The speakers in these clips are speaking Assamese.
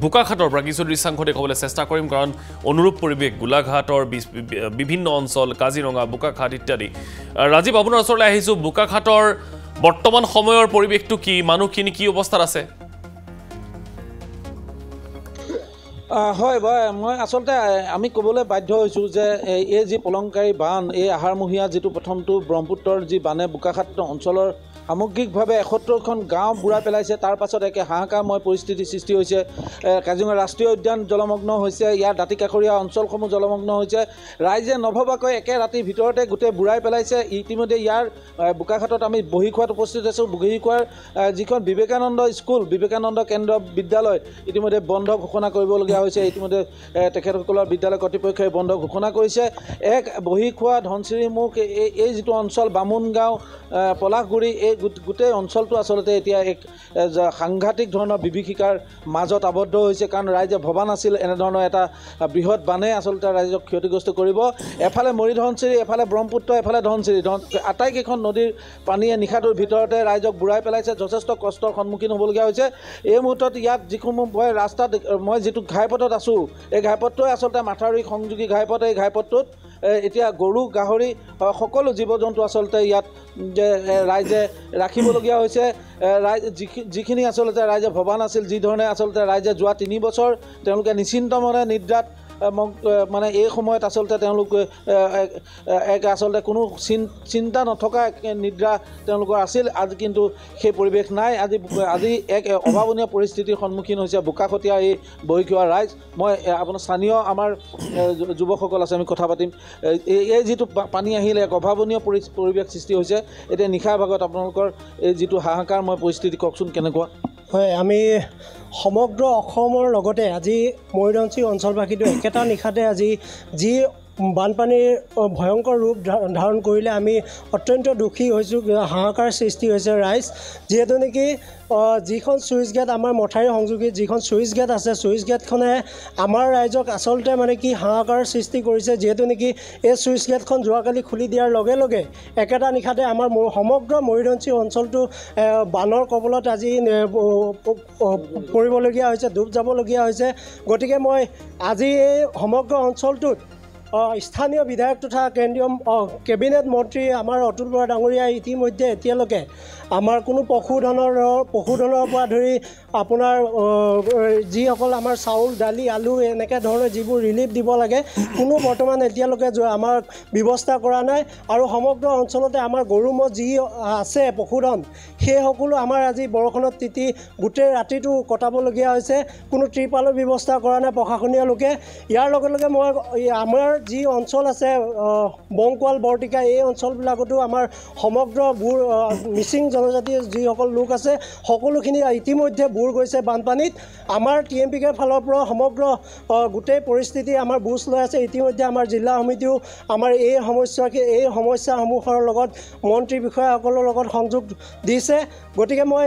বোকাখাটৰ পৰা কিছু দৃশ্যাংশ দেখুৱাবলৈ চেষ্টা কৰিম কাৰণ অনুৰূপ পৰিৱেশ গোলাঘাটৰ বিভিন্ন অঞ্চল কাজিৰঙা বোকাখাট ইত্যাদি ৰাজীৱ আপোনাৰ ওচৰলৈ আহিছোঁ বোকাখাটৰ বৰ্তমান সময়ৰ পৰিৱেশটো কি মানুহখিনি কি অৱস্থাত আছে হয় মই আচলতে আমি ক'বলৈ বাধ্য হৈছোঁ যে এই যি পলংকাৰী বান এই আহাৰমহীয়া যিটো প্ৰথমটো ব্ৰহ্মপুত্ৰৰ যি বানে বোকাখাট অঞ্চলৰ সামগ্ৰিকভাৱে ৭১খন গাঁও বুঢ়াই পেলাইছে তাৰ পাছত একে হাহাকাৰময় পৰিস্থিতিৰ সৃষ্টি হৈছে কাজিৰঙা ৰাষ্ট্ৰীয় উদ্যান জলমগ্ন হৈছে ইয়াৰ দাঁতিকাষৰীয়া অঞ্চলসমূহ জলমগ্ন হৈছে ৰাইজে নভবাকৈ একে ৰাতিৰ ভিতৰতে গোটেই বুঢ়াই পেলাইছে ইতিমধ্যে ইয়াৰ বোকাখাটত আমি বহি খোৱাত উপস্থিত আছোঁ বহি খোৱাৰ যিখন বিবেকানন্দ স্কুল বিবেকানন্দ কেন্দ্ৰ বিদ্যালয় ইতিমধ্যে বন্ধ ঘোষণা কৰিবলগীয়া হৈছে ইতিমধ্যে তেখেতসকলৰ বিদ্যালয় কৰ্তৃপক্ষই বন্ধ ঘোষণা কৰিছে এক বহি খোৱা ধনচিৰিমুখ এই যিটো অঞ্চল বামুণগাঁও পলাশগুৰি এই গোটেই অঞ্চলটো আচলতে এতিয়া এক সাংঘাতিক ধৰণৰ বিভীষিকাৰ মাজত আবদ্ধ হৈছে কাৰণ ৰাইজে ভবা নাছিল এনেধৰণৰ এটা বৃহৎ বানে আচলতে ৰাইজক ক্ষতিগ্ৰস্ত কৰিব এফালে মৰি ধনচিৰি এফালে ব্ৰহ্মপুত্ৰ এফালে ধনচিৰি আটাইকেইখন নদীৰ পানীয়ে নিশাটোৰ ভিতৰতে ৰাইজক বুঢ়াই পেলাইছে যথেষ্ট কষ্টৰ সন্মুখীন হ'বলগীয়া হৈছে এই মুহূৰ্তত ইয়াত যিসমূহ ৰাস্তাত মই যিটো ঘাইপথত আছোঁ এই ঘাইপথটোৱে আচলতে মাথাউৰি সংযোগী ঘাইপথ এই ঘাইপথটোত এতিয়া গৰু গাহৰি সকলো জীৱ জন্তু আচলতে ইয়াত যে ৰাইজে ৰাখিবলগীয়া হৈছে যিখিনি আচলতে ৰাইজে ভবা নাছিল যিধৰণে আচলতে ৰাইজে যোৱা ৩ বছৰ তেওঁলোকে নিশ্চিন্ত মনে নিদ্ৰাত মানে এই সময়ত আচলতে তেওঁলোক এক আচলতে কোনো চিন্তা নথকা নিদ্ৰা তেওঁলোকৰ আছিল আজি কিন্তু সেই পৰিৱেশ নাই আজি এক অভাৱনীয় পৰিস্থিতিৰ সন্মুখীন হৈছে বোকাখতীয়া এই বহি খোৱা ৰাইজ মই আপোনাৰ স্থানীয় আমাৰ যুৱকসকল আছে আমি কথা পাতিম এই যিটো পানী আহিলে এক অভাৱনীয় পৰিৱেশ সৃষ্টি হৈছে এতিয়া নিশাৰ ভাগত আপোনালোকৰ এই যিটো হাহাকাৰময় পৰিস্থিতি কওকচোন কেনেকুৱা হয় আমি সমগ্ৰ অসমৰ লগতে আজি মৰিধনশিৰি অঞ্চলবাসীটো একেটা নিশাতে আজি যি বানপানীৰ ভয়ংকৰ ৰূপ ধাৰণ কৰিলে আমি অত্যন্ত দুখী হৈছোঁ হাহাকাৰ সৃষ্টি হৈছে ৰাইজ যিহেতু নেকি যিখন চুইচ গেট আমাৰ মথাউৰি সংযোগী যিখন চুইচ গেট আছে চুইচ গেটখনে আমাৰ ৰাইজক আচলতে মানে কি হাহাকাৰ সৃষ্টি কৰিছে যিহেতু নেকি এই চুইচ গেটখন যোৱাকালি খুলি দিয়াৰ লগে লগে একেটা নিশাতে আমাৰ সমগ্ৰ মৰিধনশিৰি অঞ্চলটো বানৰ কবলত আজি পৰিবলগীয়া হৈছে ডুব যাবলগীয়া হৈছে গতিকে মই আজি এই সমগ্ৰ অঞ্চলটোত স্থানীয় বিধায়ক তথা কেন্দ্ৰীয় কেবিনেট মন্ত্ৰী আমাৰ অতুল বৰা ডাঙৰীয়াই ইতিমধ্যে এতিয়ালৈকে আমাৰ কোনো পশুধনৰ পৰা ধৰি আপোনাৰ যিসকল আমাৰ চাউল দালি আলু এনেকৈ ধৰণৰ যিবোৰ ৰিলিফ দিব লাগে কোনো বৰ্তমান এতিয়ালৈকে আমাৰ ব্যৱস্থা কৰা নাই আৰু সমগ্ৰ অঞ্চলতে আমাৰ গৰু ম'হ যি আছে পশুধন সেই সকলো আমাৰ আজি বৰষুণত তিতি গোটেই ৰাতিটো কটাবলগীয়া হৈছে কোনো ত্ৰিপালৰ ব্যৱস্থা কৰা নাই প্ৰশাসনীয় লোকে ইয়াৰ লগে লগে মই আমাৰ যি অঞ্চল আছে বংকুৱাল বৰটিকা এই অঞ্চলবিলাকতো আমাৰ সমগ্ৰ মিচিং জনজাতীয় যিসকল লোক আছে সকলোখিনি ইতিমধ্যে বুৰ গৈছে বানপানীত আমাৰ TMPKৰ ফালৰ পৰা সমগ্ৰ গোটেই পৰিস্থিতি আমাৰ বুজ লৈ আছে ইতিমধ্যে আমাৰ জিলা সমিতিও আমাৰ এই সমস্যাসমূহৰ লগত মন্ত্ৰী বিষয়াসকলৰ লগত সংযোগ দিছে গতিকে মই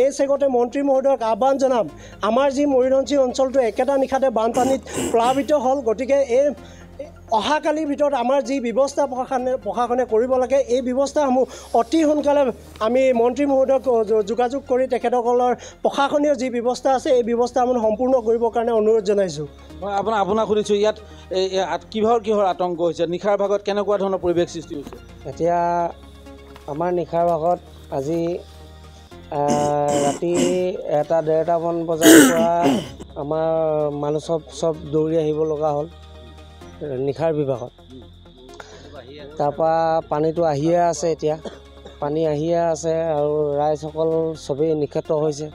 এই চেগতে মন্ত্ৰী মহোদয়ক আহ্বান জনাম আমাৰ যি মৰিধনশিৰি অঞ্চলটো একেটা নিশাতে বানপানীত প্লাবিত হ'ল গতিকে এই অহাকালিৰ ভিতৰত আমাৰ যি ব্যৱস্থা প্ৰশাসনে কৰিব লাগে এই ব্যৱস্থাসমূহ অতি সোনকালে আমি মন্ত্ৰী মহোদয়ক যোগাযোগ কৰি তেখেতসকলৰ প্ৰশাসনীয় যি ব্যৱস্থা আছে এই ব্যৱস্থাসমূহ সম্পূৰ্ণ কৰিবৰ কাৰণে অনুৰোধ জনাইছোঁ মই আপোনাক সুধিছোঁ ইয়াত কিহৰ আতংক হৈছে নিশাৰ ভাগত কেনেকুৱা ধৰণৰ পৰিৱেশ সৃষ্টি হৈছে এতিয়া আমাৰ নিশাৰ ভাগত আজি ৰাতি 1-1:30মান বজাৰ পৰা আমাৰ মানুহ চব দৌৰি আহিব লগা হ'ল নিশাৰ বিভাগত তাৰপৰা পানীটো আহিয়ে আছে এতিয়া পানী আহিয়ে আছে আৰু ৰাইজসকল চবেই নিষেধ হৈছে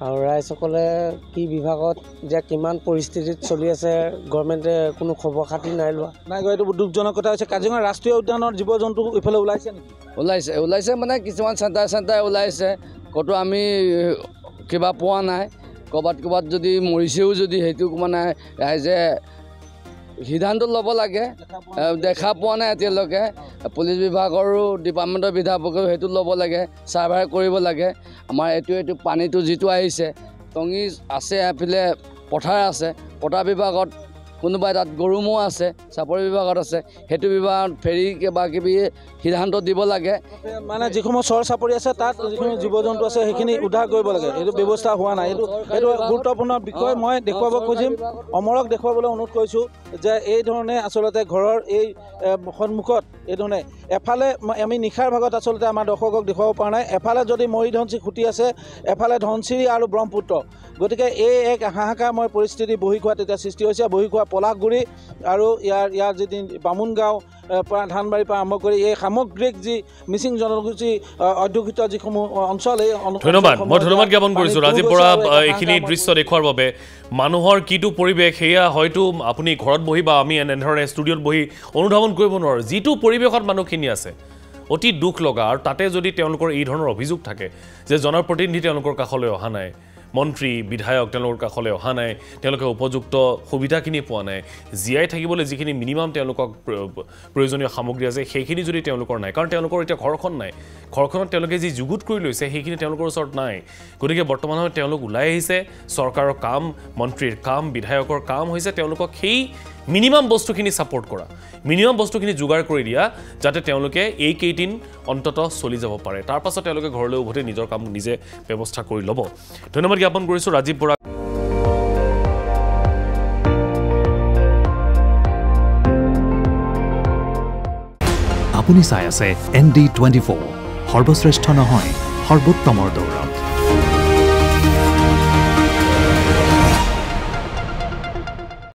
আৰু ৰাইজসকলে কি বিভাগত যে কিমান পৰিস্থিতিত চলি আছে গভৰ্ণমেণ্টে কোনো খবৰ খাতি নাই লোৱা নাই এইটো দুখজনক কথা হৈছে কাজিৰঙা ৰাষ্ট্ৰীয় উদ্যানৰ জীৱ জন্তু ইফালে ওলাইছে নেকি ওলাইছে মানে কিছুমান চেণ্টাৰ ওলাইছে ক'তো আমি কিবা পোৱা নাই ক'ৰবাত যদি মৰিছেও যদি সেইটো মানে ৰাইজে সিদ্ধান্ত ল'ব লাগে দেখা পোৱা নাই এতিয়ালৈকে পুলিচ বিভাগৰো ডিপাৰ্টমেণ্টৰ বিভাগেও সেইটো ল'ব লাগে চাৰ্ভাৰ কৰিব লাগে আমাৰ এইটো পানীটো যিটো আহিছে টঙি আছে এফালে পথাৰ আছে পথাৰ বিভাগত কোনোবাই তাত গৰু ম'হ আছে চাপৰি বিভাগত আছে সেইটো বিভাগত ফেৰি কিবা কিবি সিদ্ধান্ত দিব লাগে মানে যিসমূহ চৰ চাপৰি আছে তাত যিখিনি জীৱ জন্তু আছে সেইখিনি উদ্ধাৰ কৰিব লাগে এইটো ব্যৱস্থা হোৱা নাই এইটো গুৰুত্বপূৰ্ণ বিষয় মই দেখুৱাব খুজিম অমৰক দেখুৱাবলৈ অনুৰোধ কৰিছোঁ যে এই ধৰণে আচলতে ঘৰৰ এই সন্মুখত এই ধৰণে এফালে আমি নিশাৰ ভাগত আচলতে আমাৰ দৰ্শকক দেখুৱাব পৰা নাই এফালে যদি মৰিধনশী খুটি আছে এফালে ধনশিৰি আৰু ব্ৰহ্মপুত্ৰ গতিকে এই এক হাহাকাৰময় পৰিস্থিতি বহি খোৱা তেতিয়া সৃষ্টি হৈছে বহি খোৱা পলাশগুৰি আৰু ইয়াৰ যি বামুণ গাঁও পৰা ধানবাৰীৰ পৰা আৰম্ভ কৰি এই সামগ্ৰিক যি মিচিং জনগোষ্ঠী অধ্যুষিত যিসমূহ অঞ্চল এই ধন্যবাদ মই ধন্যবাদ জ্ঞাপন কৰিছোঁ ৰাজীৱ বৰা এইখিনি দৃশ্য দেখুৱাৰ বাবে মানুহৰ কিটো পৰিৱেশ সেয়া হয়তো আপুনি ঘৰত বহি বা আমি এনেধৰণে ষ্টুডিঅ'ত বহি অনুধাৱন কৰিব নোৱাৰোঁ যিটো পৰিৱেশত মানুহখিনি আছে অতি দুখ লগা আৰু তাতে যদি তেওঁলোকৰ এই ধৰণৰ অভিযোগ থাকে যে জনপ্ৰতিনিধি তেওঁলোকৰ কাষলৈ অহা নাই মন্ত্ৰী বিধায়ক তেওঁলোকৰ কাষলৈ অহা নাই তেওঁলোকে উপযুক্ত সুবিধাখিনি পোৱা নাই জীয়াই থাকিবলৈ যিখিনি মিনিমাম তেওঁলোকক প্ৰয়োজনীয় সামগ্ৰী আছে সেইখিনি যদি তেওঁলোকৰ নাই কাৰণ তেওঁলোকৰ এতিয়া ঘৰখন নাই ঘৰখনত তেওঁলোকে যি যুগুত কৰি লৈছে সেইখিনি তেওঁলোকৰ ওচৰত নাই গতিকে বৰ্তমান সময়ত তেওঁলোক ওলাই আহিছে চৰকাৰৰ কাম মন্ত্ৰীৰ কাম বিধায়কৰ কাম হৈছে তেওঁলোকক সেই মিনিমাম বস্তুখিনি ছাপোৰ্ট কৰা মিনিমাম বস্তুখিনি যোগাৰ কৰি দিয়া যাতে তেওঁলোকে এই কেইদিন অন্ততঃ চলি যাব পাৰে তাৰ পাছত তেওঁলোকে ঘৰলৈ উভতি নিজৰ কাম নিজে ব্যৱস্থা কৰি ল'ব ধন্যবাদ জ্ঞাপন কৰিছোঁ ৰাজীৱ বৰা আপুনি চাই আছে ND24 সৰ্বশ্ৰেষ্ঠ নহয় সৰ্বোত্তমৰ দৌৰ